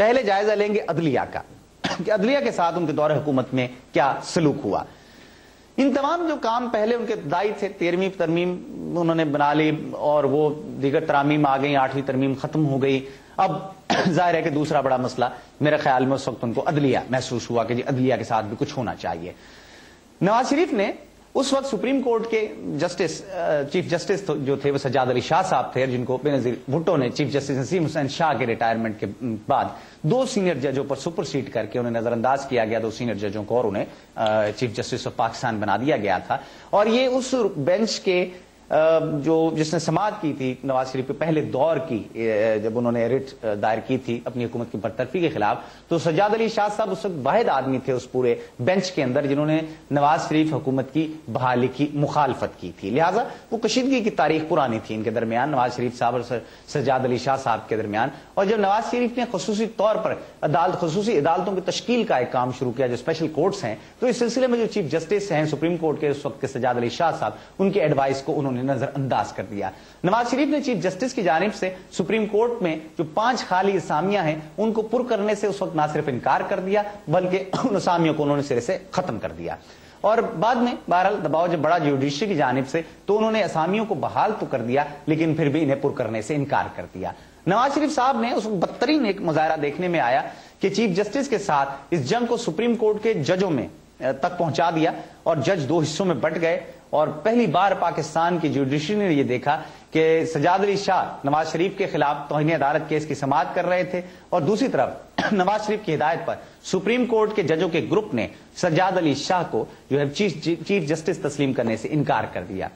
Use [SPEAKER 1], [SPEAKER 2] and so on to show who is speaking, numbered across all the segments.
[SPEAKER 1] پہلے جائزہ لیں گے عدلیہ کا کہ عدلیہ کے ساتھ ان کے دور حکومت میں کیا سلوک ہوا. ان تمام جو کام پہلے ان کے ابتدائی تھے، 13ویں ترمیم انہوں نے بنا لی اور وہ دیگر ترامیم آ گئی، 8ویں ترمیم ختم ہو گئی. اب ظاہر ہے کہ دوسرا بڑا مسئلہ میرے خیال میں اس وقت ان کو عدلیہ محسوس ہوا کہ جی عدلیہ کے ساتھ بھی کچھ ہونا چاہیے. نواز شریف نے اس وقت سپریم کورٹ کے جسٹس چیف جسٹس جو تھے وہ سجاد علی شاہ صاحب تھے، جن کو بے نظیر بھٹو نے چیف جسٹس نسیم حسین شاہ کے ریٹائرمنٹ کے بعد 2 سینئر ججوں پر سپر سیڈ کر کے انہیں نظر انداز کیا گیا، 2 سینئر ججوں کو، اور انہیں چیف جسٹس آف پاکستان بنا دیا گیا تھا. اور یہ اس بینچ کے جس نے سماعت کی تھی نواز شریف کے پہلے دور کی، جب انہوں نے ریٹ دائر کی تھی اپنی حکومت کی برطرفی کے خلاف، تو سجاد علی شاہ صاحب اس وقت واحد آدمی تھے اس پورے بینچ کے اندر جنہوں نے نواز شریف حکومت کی بحالی کی مخالفت کی تھی. لہٰذا وہ کشیدگی کی تاریخ پرانی تھی ان کے درمیان، نواز شریف صاحب اور سجاد علی شاہ صاحب کے درمیان. اور جب نواز شریف نے خصوصی طور پر خصوصی عدالتوں کی تشکیل کا ایک کام شروع کیا جو اسپیشل کورٹس ہیں، تو اس سلسلے میں جو چیف جسٹس ہیں سپریم کورٹ کے اس وقت کے سجاد علی شاہ صاحب، ان کے ایڈوائس کو انہوں نے نظر انداز کر دیا. نواز شریف نے چیف جسٹس کی جانب سے سپریم کورٹ میں جو 5 خالی اسامیاں ہیں ان کو پر کرنے سے اس وقت نہ صرف انکار کر دیا بلکہ ان اسامیوں کو انہوں نے سرے سے ختم کر دیا. اور بعد میں بہرحال دباؤ جب بڑا جوڈیشری کی جانب سے، تو انہوں نے اسامیوں کو بحال تو کر دیا لیکن پھر بھی انہیں پر کرنے سے انکار کر دیا. نواز شریف صاحب نے اس بدترین ایک مظاہرہ دیکھنے میں آیا کہ چیف جسٹس کے ساتھ اس جنگ کو سپریم کورٹ کے ججوں میں تک پہنچا دیا اور جج 2 حصوں میں بٹ گئے. اور پہلی بار پاکستان کی جوڈیشری نے یہ دیکھا کہ سجاد علی شاہ نواز شریف کے خلاف توہین عدالت کیس کی سماعت کر رہے تھے، اور دوسری طرف نواز شریف کی ہدایت پر سپریم کورٹ کے ججوں کے گروپ نے سجاد علی شاہ کو جو ہے چیف جسٹس تسلیم کرنے سے انکار کر دیا.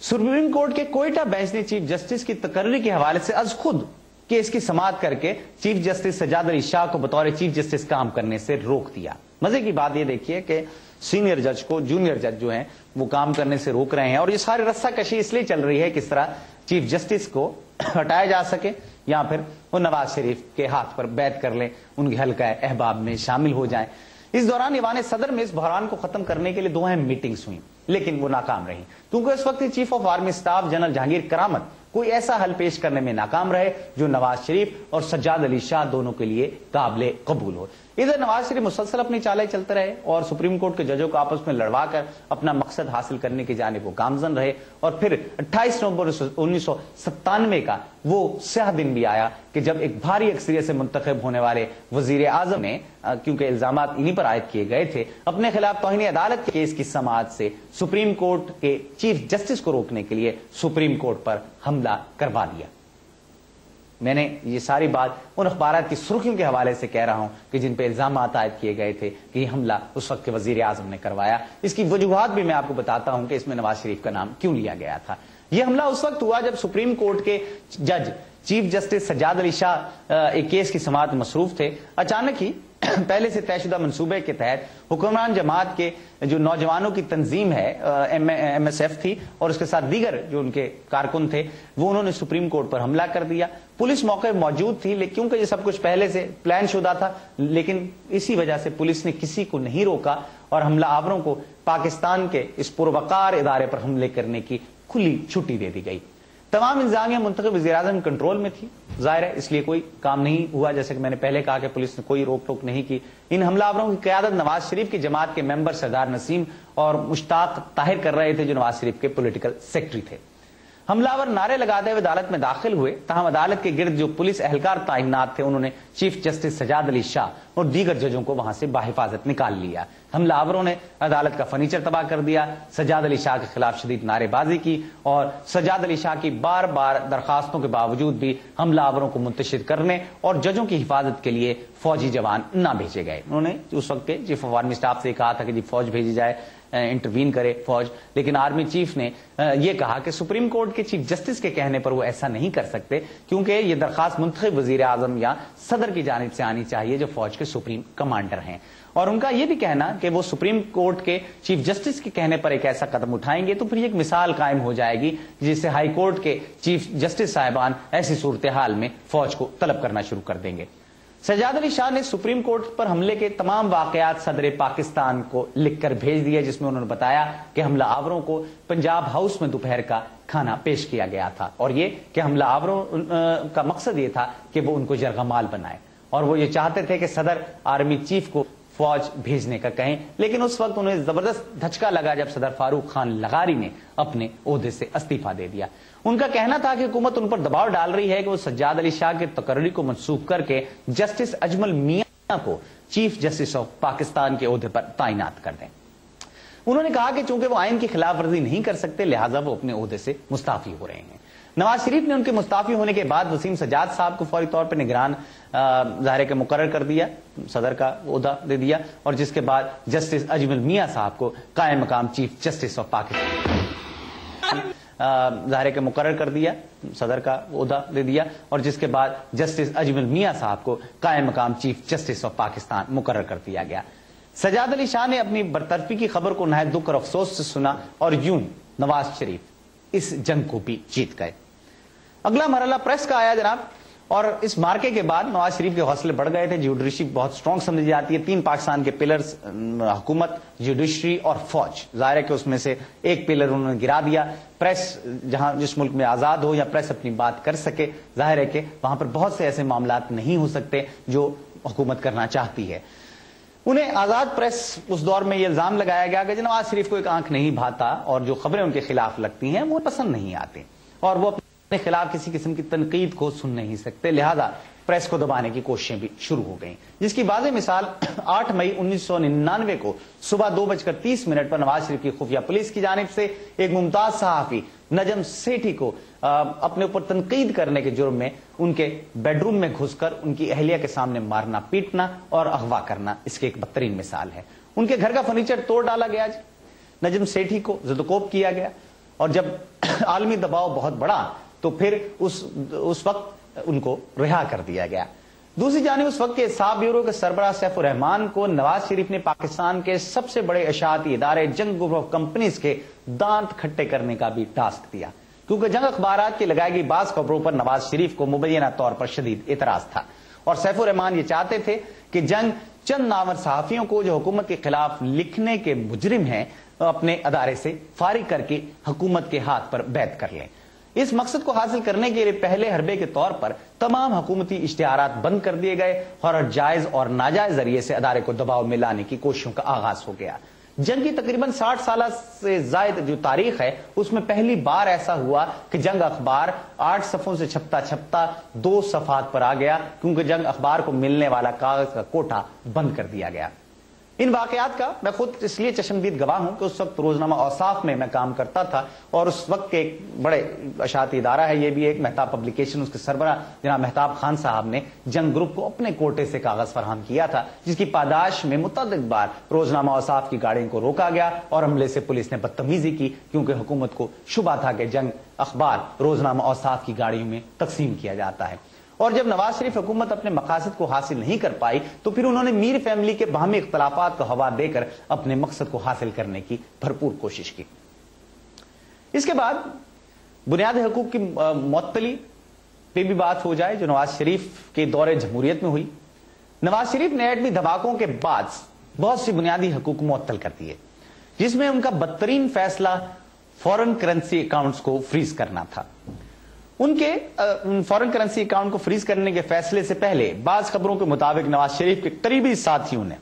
[SPEAKER 1] سپریم کورٹ کے کوئٹہ بینچ نے چیف جسٹس کی تقرری کے حوالے سے از خود کیس کی سماعت کر کے چیف جسٹس سجاد علی شاہ کو بطور چیف جسٹس کام کرنے سے روک دیا. مزے کی بات یہ دیکھیے کہ سینئر جج کو جونیئر جج جو ہیں وہ کام کرنے سے روک رہے ہیں، اور یہ ساری رسہ کشی اس لیے چل رہی ہے کس طرح چیف جسٹس کو ہٹایا جا سکے یا پھر وہ نواز شریف کے ہاتھ پر بیعت کر لیں، ان کے حلقہ احباب میں شامل ہو جائیں. اس دوران ایوان صدر میں اس بحران کو ختم کرنے کے لیے 2 اہم میٹنگز ہوئیں لیکن وہ ناکام رہیں، کیونکہ اس وقت chief of army staff general Jahangir کرامت کوئی ایسا حل پیش کرنے میں ناکام رہے جو نواز شریف اور سجاد علی شاہ دونوں کے لیے قابل قبول ہو. ادھر نواز شریف مسلسل اپنی چالیں چلتے رہے اور سپریم کورٹ کے ججوں کو آپس میں لڑوا کر اپنا مقصد حاصل کرنے کی جانب وہ گامزن رہے. اور پھر 28 نومبر 1997 کا وہ سیاہ دن بھی آیا کہ جب ایک بھاری اکثریت سے منتخب ہونے والے وزیر اعظم نے، کیونکہ الزامات انہی پر عائد کیے گئے تھے، اپنے خلاف توہین عدالت کے کیس کی سماعت سے سپریم کورٹ کے چیف جسٹس کو روکنے کے لیے سپریم کورٹ پر حملہ کروا دیا. میں نے یہ ساری بات ان اخبارات کی سرخیوں کے حوالے سے کہہ رہا ہوں کہ جن پہ الزامات عائد کیے گئے تھے کہ یہ حملہ اس وقت کے وزیر اعظم نے کروایا. اس کی وجوہات بھی میں آپ کو بتاتا ہوں کہ اس میں نواز شریف کا نام کیوں لیا گیا تھا. یہ حملہ اس وقت ہوا جب سپریم کورٹ کے جج چیف جسٹس سجاد علی شاہ ایک کیس کی سماعت میں مصروف تھے. اچانک ہی پہلے سے طے شدہ منصوبے کے تحت حکمران جماعت کے جو نوجوانوں کی تنظیم ہے ایم ایس ایف تھی اور اس کے ساتھ دیگر جو ان کے کارکن تھے، وہ انہوں نے سپریم کورٹ پر حملہ کر دیا. پولیس موقع موجود تھی لیکن کیونکہ یہ سب کچھ پہلے سے پلان شدہ تھا، لیکن اسی وجہ سے پولیس نے کسی کو نہیں روکا اور حملہ آوروں کو پاکستان کے اس پروقار ادارے پر حملے کرنے کی کھلی چھٹی دے دی گئی. تمام انتظامیہ منتخب وزیر اعظم کنٹرول میں تھی، ظاہر ہے اس لیے کوئی کام نہیں ہوا. جیسے کہ میں نے پہلے کہا کہ پولیس نے کوئی روک ٹوک نہیں کی. ان حملہ آوروں کی قیادت نواز شریف کی جماعت کے ممبر سردار نسیم اور مشتاق طاہر کر رہے تھے جو نواز شریف کے پولیٹیکل سیکرٹری تھے. حملہ آور نعرے لگاتے ہوئے عدالت میں داخل ہوئے، تاہم عدالت کے گرد جو پولیس اہلکار تعینات تھے انہوں نے چیف جسٹس سجاد علی شاہ اور دیگر ججوں کو وہاں سے بحفاظت نکال لیا. حملہ آوروں نے عدالت کا فرنیچر تباہ کر دیا، سجاد علی شاہ کے خلاف شدید نعرے بازی کی اور سجاد علی شاہ کی بار بار درخواستوں کے باوجود بھی حملہ آوروں کو منتشر کرنے اور ججوں کی حفاظت کے لیے فوجی جوان نہ بھیجے گئے. انہوں نے اس وقت کے چیف آف آرمی اسٹاف سے کہا تھا کہ جی فوج بھیجی جائے، انٹروین کرے فوج، لیکن آرمی چیف نے یہ کہا کہ سپریم کورٹ کے چیف جسٹس کے کہنے پر وہ ایسا نہیں کر سکتے کیونکہ یہ درخواست منتخب وزیر اعظم یا صدر کی جانب سے آنی چاہیے جو فوج کے سپریم کمانڈر ہیں. اور ان کا یہ بھی کہنا کہ وہ سپریم کورٹ کے چیف جسٹس کے کہنے پر ایک ایسا قدم اٹھائیں گے تو پھر ایک مثال قائم ہو جائے گی جس سے ہائی کورٹ کے چیف جسٹس صاحبان ایسی صورتحال میں فوج کو طلب کرنا شروع کر دیں گے. سجاد علی شاہ نے سپریم کورٹ پر حملے کے تمام واقعات صدر پاکستان کو لکھ کر بھیج دیے، جس میں انہوں نے بتایا کہ حملہ آوروں کو پنجاب ہاؤس میں دوپہر کا کھانا پیش کیا گیا تھا، اور یہ کہ حملہ آوروں کا مقصد یہ تھا کہ وہ ان کو یرغمال بنائے، اور وہ یہ چاہتے تھے کہ صدر آرمی چیف کو فوج بھیجنے کا کہیں، لیکن اس وقت انہیں زبردست دھچکا لگا جب صدر فاروق خان لغاری نے اپنے عہدے سے استعفیٰ دے دیا۔ ان کا کہنا تھا کہ حکومت ان پر دباؤ ڈال رہی ہے کہ وہ سجاد علی شاہ کے تقرری کو منسوخ کر کے جسٹس اجمل میاں کو چیف جسٹس آف پاکستان کے عہدے پر تعینات کر دیں۔ انہوں نے کہا کہ چونکہ وہ آئین کی خلاف ورزی نہیں کر سکتے، لہٰذا وہ اپنے عہدے سے مستعفی ہو رہے ہیں۔ نواز شریف نے ان کے مستعفی ہونے کے بعد وسیم سجاد صاحب کو فوری طور پر نگران ظاہر کے مقرر کر دیا، صدر کا عہدہ دے دیا، اور جس کے بعد جسٹس اجمل میاں صاحب کو قائم مقام چیف جسٹس آف پاکستان ظاہر کے مقرر کر دیا، صدر کا عہدہ دے دیا، اور جس کے بعد جسٹس اجمل میاں صاحب کو قائم مقام چیف جسٹس آف پاکستان مقرر کر دیا گیا۔ سجاد علی شاہ نے اپنی برطرفی کی خبر کو نہایت دکھ اور افسوس سے سنا، اور یوں نواز شریف اس جنگ کو بھی جیت گئے۔ اگلا مرحلہ پریس کا آیا جناب، اور اس مارکے کے بعد نواز شریف کے حوصلے بڑھ گئے تھے۔ جوڈیشری بہت سٹرونگ سمجھی جاتی ہے، 3 پاکستان کے پلرز، حکومت، جوڈیشری اور فوج، ظاہر ہے کہ اس میں سے ایک پلر انہوں نے گرا دیا۔ پریس جہاں جس ملک میں آزاد ہو یا پریس اپنی بات کر سکے، ظاہر ہے کہ وہاں پر بہت سے ایسے معاملات نہیں ہو سکتے جو حکومت کرنا چاہتی ہے۔ انہیں آزاد پریس اس دور میں یہ الزام لگایا گیا کہ نواز شریف کو ایک آنکھ نہیں بھاتا، اور جو خبریں ان کے خلاف لگتی ہیں وہ پسند نہیں آتی، اور وہ اپنے خلاف کسی قسم کی تنقید کو سن نہیں سکتے، لہذا پریس کو دبانے کی کوششیں بھی شروع ہو گئیں، جس کی واضح مثال 8 مئی 1999 کو صبح 2:30 پر نواز شریف کی خفیہ پولیس کی جانب سے ایک ممتاز صحافی نجم سیٹھی کو اپنے اوپر تنقید کرنے کے جرم میں ان کے بیڈ روم میں گھس کر ان کی اہلیہ کے سامنے مارنا، پیٹنا اور اغوا کرنا اس کی ایک بدترین مثال ہے۔ ان کے گھر کا فرنیچر توڑ ڈالا گیا، نجم سیٹھی کو زدوکوب کیا گیا، اور جب عالمی دباؤ بہت بڑا تو پھر اس وقت ان کو رہا کر دیا گیا۔ دوسری جانب اس وقت کے حساب بیورو کے سربراہ سیف الرحمان کو نواز شریف نے پاکستان کے سب سے بڑے اشاعتی ادارے جنگ گروپ آف کمپنیز کے دانت کھٹے کرنے کا بھی ٹاسک دیا، کیونکہ جنگ اخبارات کی لگائی گئی بعض خبروں پر نواز شریف کو مبینہ طور پر شدید اعتراض تھا، اور سیف الرحمان یہ چاہتے تھے کہ جنگ چند نامور صحافیوں کو جو حکومت کے خلاف لکھنے کے مجرم ہیں اپنے ادارے سے فارغ کر کے حکومت کے ہاتھ پر بیعت کر لیں۔ اس مقصد کو حاصل کرنے کے لیے پہلے حربے کے طور پر تمام حکومتی اشتہارات بند کر دیے گئے، اور ہر جائز اور ناجائز ذریعے سے ادارے کو دباؤ میں لانے کی کوششوں کا آغاز ہو گیا۔ جنگ کی تقریباً 60 سالہ سے زائد جو تاریخ ہے، اس میں پہلی بار ایسا ہوا کہ جنگ اخبار 8 صفحوں سے چھپتا 2 صفحات پر آ گیا، کیونکہ جنگ اخبار کو ملنے والا کاغذ کا کوٹا بند کر دیا گیا۔ ان واقعات کا میں خود اس لیے چشمدید گواہ ہوں کہ اس وقت روزنامہ اوصاف میں کام کرتا تھا، اور اس وقت کے ایک بڑے اشاعتی ادارہ ہے یہ بھی، ایک مہتاب پبلیکیشن، اس کے سربراہ جناب مہتاب خان صاحب نے جنگ گروپ کو اپنے کوٹے سے کاغذ فراہم کیا تھا، جس کی پاداش میں متعدد بار روزنامہ اوصاف کی گاڑیوں کو روکا گیا، اور عملے سے پولیس نے بدتمیزی کی، کیونکہ حکومت کو شبہ تھا کہ جنگ اخبار روزنامہ اوصاف کی گاڑیوں میں تقسیم کیا جاتا ہے۔ اور جب نواز شریف حکومت اپنے مقاصد کو حاصل نہیں کر پائی تو پھر انہوں نے میر فیملی کے باہمی اختلافات کو ہوا دے کر اپنے مقصد کو حاصل کرنے کی بھرپور کوشش کی۔ اس کے بعد بنیادی حقوق کی معطلی پہ بھی بات ہو جائے جو نواز شریف کے دور جمہوریت میں ہوئی۔ نواز شریف نے ایٹمی دھماکوں کے بعد بہت سی بنیادی حقوق معطل کر دیے، جس میں ان کا بدترین فیصلہ فورن کرنسی اکاؤنٹس کو فریز کرنا تھا۔ ان کے فورن کرنسی اکاؤنٹ کو فریز کرنے کے فیصلے سے پہلے بعض خبروں کے مطابق نواز شریف کے قریبی ساتھیوں نے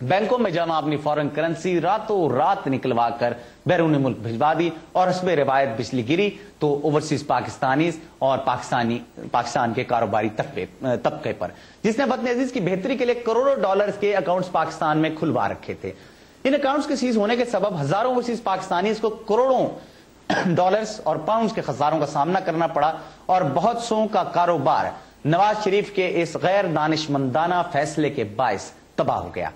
[SPEAKER 1] بینکوں میں جمع اپنی فورن کرنسی راتوں رات نکلوا کر بیرون ملک بھجوا دی، اور حسب روایت بجلی گری تو اوورسیز پاکستانیز اور پاکستان کے کاروباری طبقے پر، جس نے وطن عزیز کی بہتری کے لیے کروڑوں ڈالرز کے اکاؤنٹس پاکستان میں کھلوا رکھے تھے۔ ان اکاؤنٹس کے سیز ہونے کے سبب ہزاروں اوورسیز پاکستانیز کو کروڑوں ڈالرز اور پاؤنڈز کے خساروں کا سامنا کرنا پڑا، اور بہت سو کا کاروبار نواز شریف کے اس غیر دانشمندانہ فیصلے کے باعث تباہ ہو گیا،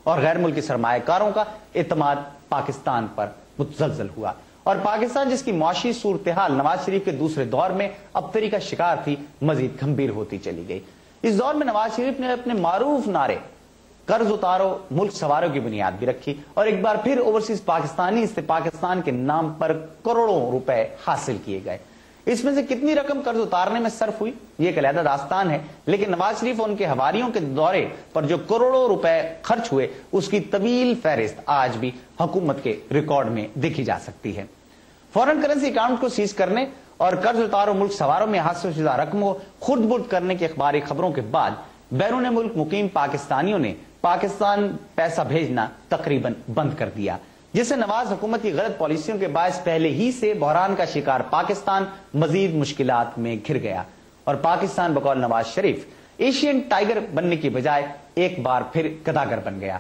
[SPEAKER 1] اور غیر ملکی سرمایہ کاروں کا اعتماد پاکستان پر متزلزل ہوا، اور پاکستان جس کی معاشی صورتحال نواز شریف کے دوسرے دور میں ابتری کا شکار تھی، مزید گھمبیر ہوتی چلی گئی۔ اس دور میں نواز شریف نے اپنے معروف نعرے قرض اتارو ملک سواروں کی بنیاد بھی رکھی، اور ایک بار پھر اوورسیز پاکستانی سے پاکستان کے نام پر کروڑوں روپے حاصل کیے گئے۔ اس میں سے کتنی رقم قرض اتارنے میں صرف ہوئی یہ ایک علیحدہ داستان ہے، لیکن نواز شریف اور ان کے حواریوں کے دورے پر جو کروڑوں روپے خرچ ہوئے اس کی طویل فہرست آج بھی حکومت کے ریکارڈ میں دیکھی جا سکتی ہے۔ فورن کرنسی اکاؤنٹ کو سیز کرنے اور قرض اتار و ملک سواروں میں حادثہ شدہ رقم کو خرد برد کرنے کی اخباری خبروں کے بعد بیرون ملک مقیم پاکستانیوں نے پاکستان پیسہ بھیجنا تقریباً بند کر دیا، جس سے نواز حکومت کی غلط پالیسیوں کے باعث پہلے ہی سے بحران کا شکار پاکستان مزید مشکلات میں گھر گیا اور پاکستان بقول نواز شریف ایشین ٹائیگر بننے کی بجائے ایک بار پھر گداگر بن گیا۔